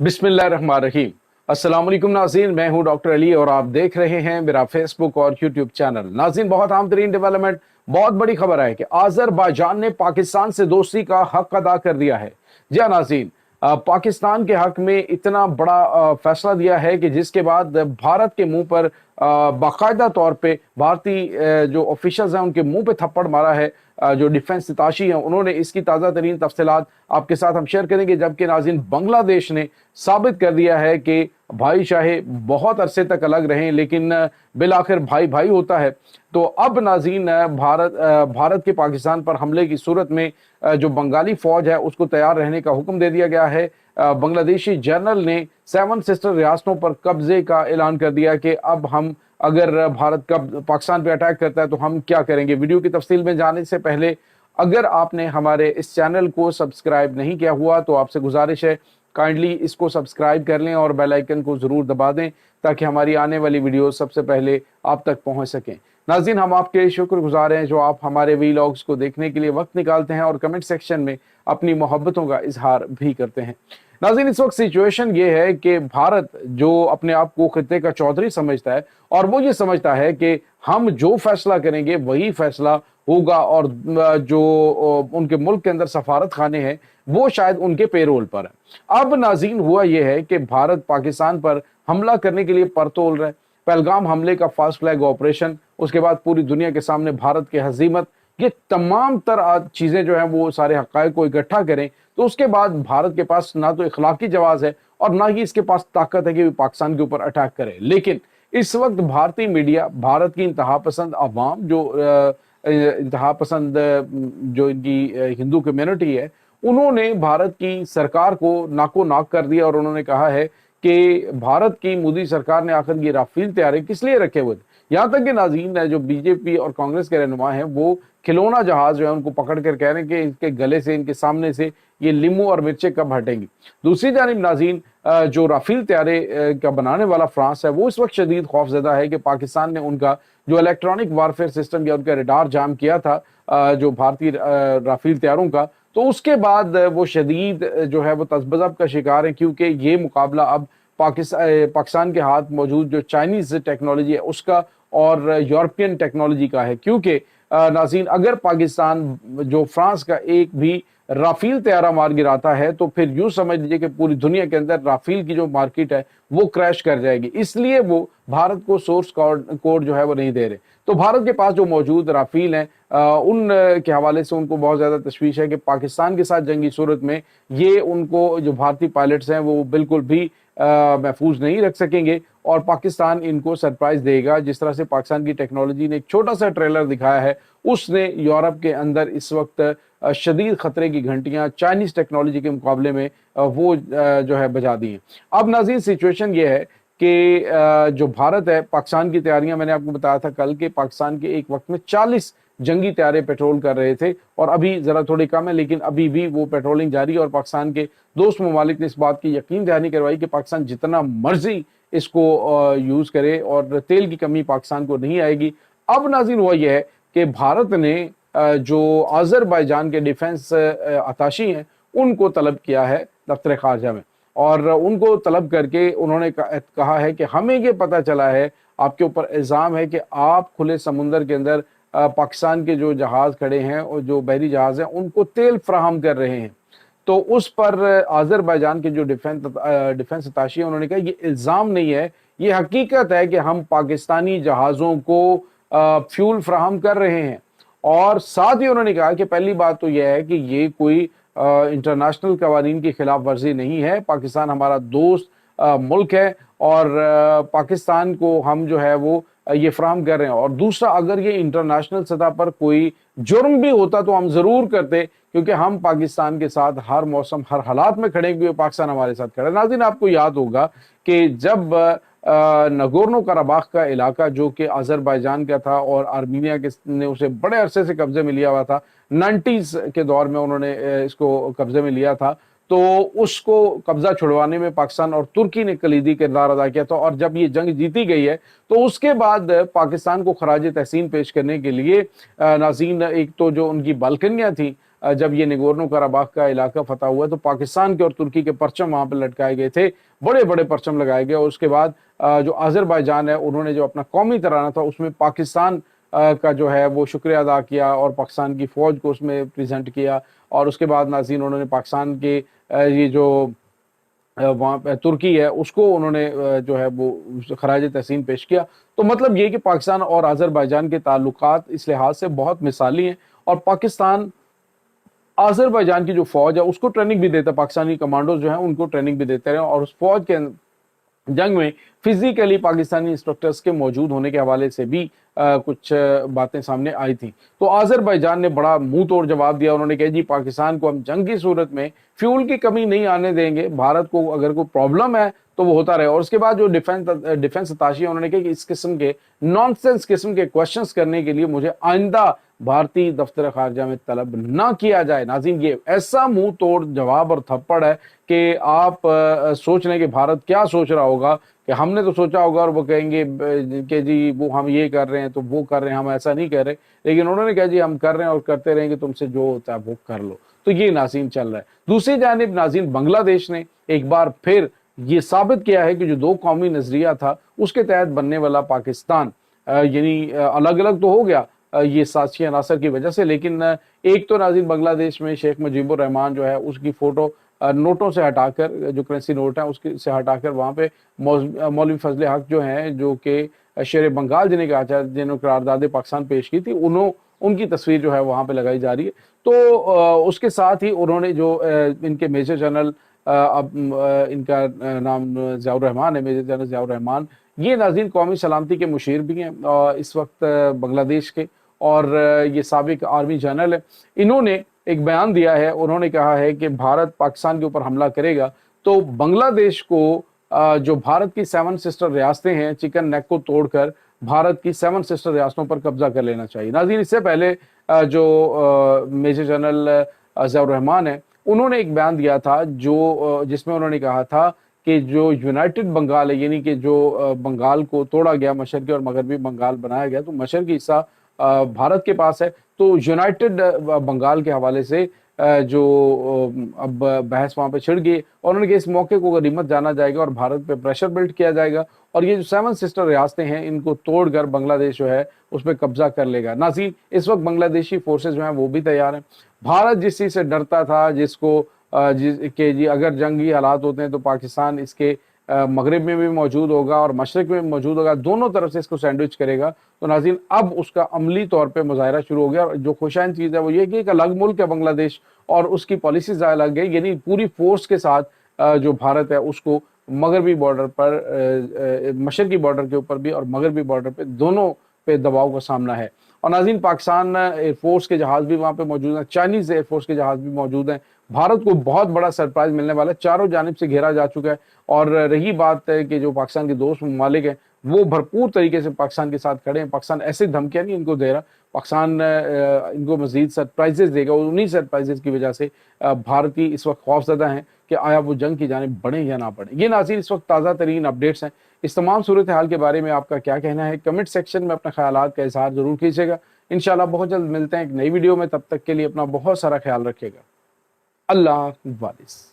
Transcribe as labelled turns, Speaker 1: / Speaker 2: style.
Speaker 1: बिस्मिल्लाहिर्रहमानिर्रहीम। अस्सलाम वालेकुम नाज़रीन, मैं हूं डॉक्टर अली और आप देख रहे हैं मेरा फेसबुक और यूट्यूब चैनल। नाज़रीन, बहुत अहम तरीन डेवलपमेंट, बहुत बड़ी खबर है कि आज़रबाईजान ने पाकिस्तान से दोस्ती का हक अदा कर दिया है। जी हाँ नाज़रीन, पाकिस्तान के हक में इतना बड़ा फैसला दिया है कि जिसके बाद भारत के मुंह पर बाकायदा तौर पे भारतीय जो ऑफिशियल्स हैं उनके मुंह पे थप्पड़ मारा है। जो डिफेंस ताशी हैं उन्होंने इसकी ताज़ा तरीन तफसीलात आपके साथ हम शेयर करेंगे। जबकि नाज़रीन, बांग्लादेश ने साबित कर दिया है कि भाई चाहे बहुत अरसे तक अलग रहें लेकिन बिल आखिर भाई भाई होता है। तो अब नाज़रीन, भारत के पाकिस्तान पर हमले की सूरत में जो बंगाली फौज है उसको तैयार रहने का हुक्म दे दिया गया है। बांग्लादेशी जनरल ने 7 सिस्टर रियासतों पर कब्जे का ऐलान कर दिया कि अब हम अगर भारत का पाकिस्तान पे अटैक करता है तो हम क्या करेंगे। वीडियो की तफसील में जाने से पहले अगर आपने हमारे इस चैनल को सब्सक्राइब नहीं किया हुआ तो आपसे गुजारिश है काइंडली इसको सब्सक्राइब कर लें और बेल आइकन को ज़रूर दबा दें ताकि हमारी आने वाली वीडियो सबसे पहले आप तक पहुंच सकें। नाज़रीन, हम आपके शुक्रगुजार हैं जो आप हमारे वीलॉग्स को देखने के लिए वक्त निकालते हैं और कमेंट सेक्शन में अपनी मोहब्बतों का इजहार भी करते हैं। नाज़रीन, इस वक्त सिचुएशन ये है कि भारत जो अपने आप को खित्ते का चौधरी समझता है और वो ये समझता है कि हम जो फैसला करेंगे वही फैसला होगा और जो उनके मुल्क के अंदर सफारत खाने हैं वो शायद उनके पेरोल पर है। अब नाज़रीन, हुआ यह है कि भारत पाकिस्तान पर हमला करने के लिए पर तोल रहा है। पहलगाम हमले का फास्ट फ्लैग ऑपरेशन, उसके बाद पूरी दुनिया के सामने भारत की हजीमत, ये तमाम तर चीजें जो हैं वो सारे हक़ाइक़ को इकट्ठा करें तो उसके बाद भारत के पास ना तो इखलाकी जवाब है और ना ही इसके पास ताकत है कि वो पाकिस्तान के ऊपर अटैक करे। लेकिन इस वक्त भारतीय मीडिया, भारत की इंतहा पसंद अवाम, जो इंतहा पसंद जो इनकी हिंदू कम्युनिटी है, उन्होंने भारत की सरकार को नाको नाक कर दिया और उन्होंने कहा है कि भारत की मोदी सरकार ने आखिर ये राफेल तैयारी किस लिए रखे हुए थे। यहाँ तक कि नाज़रीन, जो बीजेपी और कांग्रेस के रहनुमा हैं वो खिलौना जहाज जो है उनको पकड़ कर कह रहे हैं कि इनके गले से, इनके सामने से ये लींबू और मिर्चें कब हटेंगी। दूसरी जानिब नाज़रीन, जो राफेल तैयारे का बनाने वाला फ्रांस है वो इस वक्त शदीद खौफजदा है कि पाकिस्तान ने उनका जो इलेक्ट्रॉनिक वारफेयर सिस्टम या उनका रडार जाम किया था जो भारतीय राफेल तैयारों का, तो उसके बाद वो शदीद जो है वो तज़ब्ज़ब का शिकार है क्योंकि ये मुकाबला अब पाकिस्तान के हाथ मौजूद जो चाइनीज़ टेक्नोलॉजी है उसका और यूरोपियन टेक्नोलॉजी का है। क्योंकि नाज़रीन, अगर पाकिस्तान जो फ्रांस का एक भी राफेल तैयारा मार गिराता है तो फिर यूं समझ लीजिए कि पूरी दुनिया के अंदर राफेल की जो मार्केट है वो क्रैश कर जाएगी। इसलिए वो भारत को सोर्स कोड जो है वो नहीं दे रहे। तो भारत के पास जो मौजूद राफेल हैं उन के हवाले से उनको बहुत ज़्यादा तशवीश है कि पाकिस्तान के साथ जंगी सूरत में ये उनको जो भारतीय पायलट्स हैं वो बिल्कुल भी महफूज नहीं रख सकेंगे और पाकिस्तान इनको सरप्राइज देगा। जिस तरह से पाकिस्तान की टेक्नोलॉजी ने एक छोटा सा ट्रेलर दिखाया है उसने यूरोप के अंदर इस वक्त शदीद खतरे की घंटियां चाइनीज टेक्नोलॉजी के मुकाबले में वो जो है बजा दी हैं। अब नाज़रीन, सिचुएशन ये है कि जो भारत है, पाकिस्तान की तैयारियां, मैंने आपको बताया था कल के पाकिस्तान के एक वक्त में 40 जंगी तैयारे पेट्रोल कर रहे थे और अभी जरा थोड़ी कम है लेकिन अभी भी वो पेट्रोलिंग जारी है। और पाकिस्तान के दोस्त ममालिक ने इस बात की यकीन दहानी करवाई कि पाकिस्तान जितना मर्जी इसको यूज करे और तेल की कमी पाकिस्तान को नहीं आएगी। अब नाज़रीन, हुआ यह है कि भारत ने जो आज़रबाईजान के डिफेंस अताशी हैं उनको तलब किया है दफ्तर खारजा में और उनको तलब करके उन्होंने कहा है कि हमें ये पता चला है, आपके ऊपर इल्ज़ाम है कि आप खुले समुंदर के अंदर पाकिस्तान के जो जहाज खड़े हैं और जो बहरी जहाज हैं उनको तेल फराहम कर रहे हैं। तो उस पर आज़रबाईजान के जो डिफेंस अताशी है उन्होंने कहा ये इल्ज़ाम नहीं है, ये हकीकत है कि हम पाकिस्तानी जहाज़ों को फ्यूल फराहम कर रहे हैं। और साथ ही उन्होंने कहा कि पहली बात तो यह है कि ये कोई इंटरनेशनल कवानीन की खिलाफ वर्जी नहीं है, पाकिस्तान हमारा दोस्त मुल्क है और पाकिस्तान को हम जो है वो ये फराहम कर रहे हैं। और दूसरा, अगर ये इंटरनेशनल सतह पर कोई जुर्म भी होता तो हम ज़रूर करते क्योंकि हम पाकिस्तान के साथ हर मौसम हर हालात में खड़े हुए, पाकिस्तान हमारे साथ खड़ा है। नाज़रीन, आपको याद होगा कि जब नगोर्नो कराबाख का इलाका जो कि आज़रबाईजान का था और आर्मीनिया के ने उसे बड़े अरसे से कब्जे में लिया हुआ था, 90s के दौर में उन्होंने इसको कब्जे में लिया था, तो उसको कब्जा छुड़वाने में पाकिस्तान और तुर्की ने कलीदी किरदार अदा किया था। और जब ये जंग जीती गई है तो उसके बाद पाकिस्तान को खराज तहसीन पेश करने के लिए नाज़रीन, एक तो जो उनकी बालकनियाँ थी जब ये निगोर्नो कराबाख का इलाका फतह हुआ तो पाकिस्तान के और तुर्की के परचम वहाँ पे लटकाए गए थे, बड़े बड़े परचम लगाए गए। और उसके बाद जो अजरबैजान है उन्होंने जो अपना कौमी तराना था उसमें पाकिस्तान का जो है वो शुक्रिया अदा किया और पाकिस्तान की फ़ौज को उसमें प्रेजेंट किया। और उसके बाद नाज़रीन उन्होंने पाकिस्तान के ये जो वहाँ पे तुर्की है उसको उन्होंने जो है वो खराज तहसीन पेश किया। तो मतलब ये कि पाकिस्तान और अजरबैजान के ताल्लुकात इस लिहाज से बहुत मिसाली हैं। और पाकिस्तान अजरबैजान की जो फौज है उसको ट्रेनिंग भी देता है, पाकिस्तानी कमांडोज जो हैं उनको ट्रेनिंग भी देते रहे। और उस फौज के जंग में फिजिकली पाकिस्तानी इंस्ट्रक्टर्स के मौजूद होने के हवाले से भी कुछ बातें सामने आई थी। तो अजरबैजान ने बड़ा मुंह तोड़ जवाब दिया। उन्होंने कहा जी पाकिस्तान को हम जंग की सूरत में फ्यूल की कमी नहीं आने देंगे, भारत को अगर कोई प्रॉब्लम है तो वो होता रहे। और उसके बाद जो डिफेंस अताशी है उन्होंने कहा कि इस किस्म के नॉनसेंस किस्म के क्वेश्चंस करने के लिए मुझे आइंदा भारतीय दफ्तर खारजा में तलब ना किया जाए। नाज़रीन ये ऐसा मुंह तोड़ जवाब और थप्पड़ है कि आप सोच लें कि भारत क्या सोच रहा होगा कि हमने तो सोचा होगा और वो कहेंगे कि जी वो हम ये कर रहे हैं तो वो कर रहे हैं, हम ऐसा नहीं कर रहे। लेकिन उन्होंने कहा जी हम कर रहे हैं और करते रहेंगे, तुमसे जो होता है वो कर लो। तो ये नाज़रीन चल रहा है। दूसरी जानिब नाज़रीन बांग्लादेश ने एक बार फिर ये साबित किया है कि जो दो कौमी नजरिया था उसके तहत बनने वाला पाकिस्तान यानी अलग अलग तो हो गया ये साजिशी अनासर की वजह से, लेकिन एक तो नाज़रीन बांग्लादेश में शेख मुजीबुर रहमान जो है उसकी फोटो नोटों से हटाकर, जो करेंसी नोट है उसके से हटाकर वहाँ पे मौलवी फजल हक जो हैं जो कि शेर बंगाल जिन्हें कहा जाता है, जिन्होंने करारदाद पाकिस्तान पेश की थी, उनकी तस्वीर जो है वहाँ पे लगाई जा रही है। तो उसके साथ ही उन्होंने जो इनके मेजर जनरल अब इनका नाम ज़ियाउर रहमान है, मेजर जनरल ज़ियाउर रहमान, ये नाज़रीन कौमी सलामती के मुशीर भी हैं इस वक्त बांग्लादेश के, और ये साबिक आर्मी जनरल है। इन्होंने एक बयान दिया है, उन्होंने कहा है कि भारत पाकिस्तान के ऊपर हमला करेगा तो बांग्लादेश को जो भारत की 7 सिस्टर रियासतें हैं, चिकन नेक को तोड़कर भारत की 7 सिस्टर रियासतों पर कब्जा कर लेना चाहिए। नाज़रीन इससे पहले जो मेजर जनरल ज़ियाउर रहमान है उन्होंने एक बयान दिया था जो जिसमें उन्होंने कहा था कि जो यूनाइटेड बंगाल है, यानी कि जो बंगाल को तोड़ा गया, मशरकी और मगरबी बंगाल बनाया गया, तो मशरकी हिस्सा भारत के पास है। तो यूनाइटेड बंगाल के हवाले से जो अब बहस वहाँ पे छिड़ गई और उन्होंने कहा इस मौके को गनीमत जाना जाएगा और भारत पे प्रेशर बिल्ड किया जाएगा और ये जो 7 सिस्टर रियासतें हैं इनको तोड़कर बांग्लादेश जो है उस पर कब्जा कर लेगा। नाज़रीन इस वक्त बांग्लादेशी फोर्सेज जो हैं वो भी तैयार हैं। भारत जिस चीज़ से डरता था, जिसको जिसके जी अगर जंगी हालात होते हैं तो पाकिस्तान इसके मगरिब में भी मौजूद होगा और मशरक में भी मौजूद होगा, दोनों तरफ से इसको सैंडविच करेगा। तो नाज़रीन अब उसका अमली तौर पे मुजाहरा शुरू हो गया। और जो खुशाइन चीज़ है वो ये कि एक अलग मुल्क है बांग्लादेश और उसकी पॉलिसीज अलग है, यानी पूरी फोर्स के साथ जो भारत है उसको मगरबी बॉर्डर पर, मशरकी बॉर्डर के ऊपर भी और मगरबी बॉर्डर पे दोनों पे दबाव का सामना है। और नाज़रीन पाकिस्तान एयरफोर्स के जहाज़ भी वहाँ पे मौजूद हैं, चाइनीज़ एयरफोर्स के जहाज़ भी मौजूद हैं। भारत को बहुत बड़ा सरप्राइज मिलने वाला है, चारों जानिब से घेरा जा चुका है। और रही बात है कि जो पाकिस्तान के दोस्त ममालिक हैं वो भरपूर तरीके से पाकिस्तान के साथ खड़े हैं। पाकिस्तान ऐसे धमकियाँ नहीं इनको दे रहा, पाकिस्तान इनको मजीद सरप्राइजेज देगा। उन्हीं सरप्राइजेज की वजह से भारत की इस वक्त खौफजदा हैं कि आया वो जंग की जानिब बढ़े या ना बढ़े। ये नाज़रीन इस वक्त ताज़ा तरीन अपडेट्स हैं। इस तमाम सूरत हाल के बारे में आपका क्या कहना है, कमेंट सेक्शन में अपने ख्यालात का इजहार जरूर कीजिएगा। इंशाल्लाह बहुत जल्द मिलते हैं एक नई वीडियो में, तब तक के लिए अपना बहुत सारा ख्याल रखिएगा। अल्लाह हाफ़िज़।